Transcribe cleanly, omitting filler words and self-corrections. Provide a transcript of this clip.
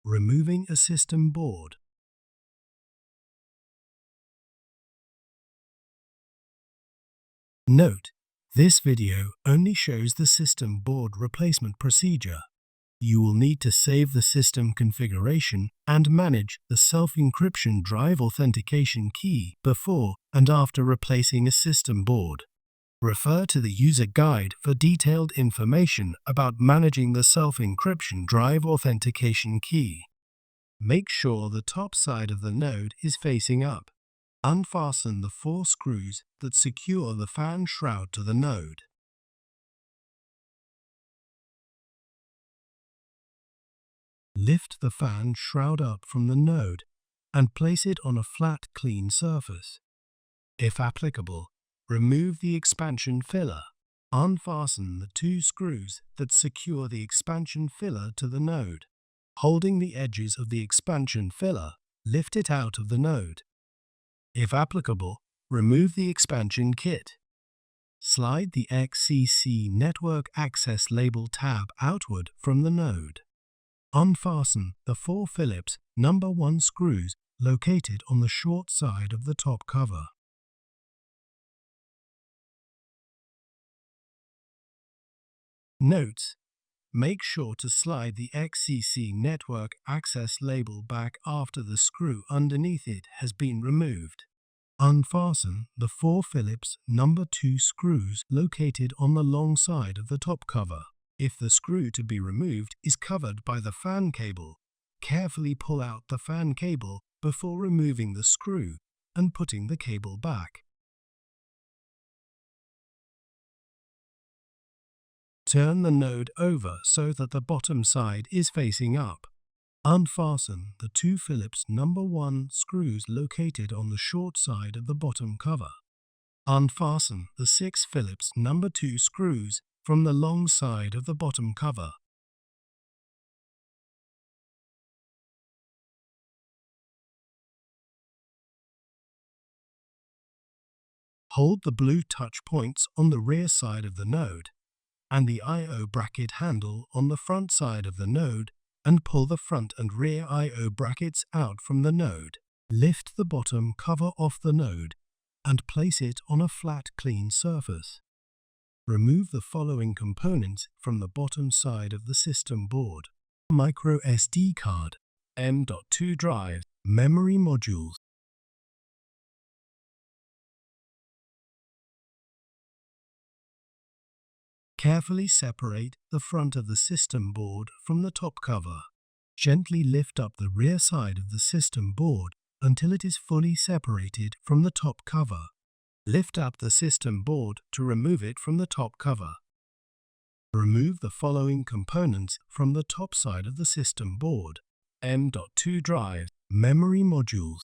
Removing a system board. Note: this video only shows the system board replacement procedure. You will need to save the system configuration and manage the self-encryption drive authentication key before and after replacing a system board. Refer to the user guide for detailed information about managing the self-encryption drive authentication key. Make sure the top side of the node is facing up. Unfasten the 4 screws that secure the fan shroud to the node. Lift the fan shroud up from the node and place it on a flat, clean surface. If applicable, remove the expansion filler. Unfasten the 2 screws that secure the expansion filler to the node. Holding the edges of the expansion filler, lift it out of the node. If applicable, remove the expansion kit. Slide the XCC Network Access Label tab outward from the node. Unfasten the 4 Phillips No. 1 screws located on the short side of the top cover. Notes: make sure to slide the XCC Network Access label back after the screw underneath it has been removed. Unfasten the 4 Phillips No. 2 screws located on the long side of the top cover. If the screw to be removed is covered by the fan cable, carefully pull out the fan cable before removing the screw and putting the cable back. Turn the node over so that the bottom side is facing up. Unfasten the 2 Phillips No. 1 screws located on the short side of the bottom cover. Unfasten the 6 Phillips No. 2 screws from the long side of the bottom cover. Hold the blue touch points on the rear side of the node and the I/O bracket handle on the front side of the node and pull the front and rear I/O brackets out from the node. Lift the bottom cover off the node and place it on a flat, clean surface. Remove the following components from the bottom side of the system board: micro SD card, M.2 drive, memory modules. Carefully separate the front of the system board from the top cover. Gently lift up the rear side of the system board until it is fully separated from the top cover. Lift up the system board to remove it from the top cover. Remove the following components from the top side of the system board: M.2 drive, memory modules,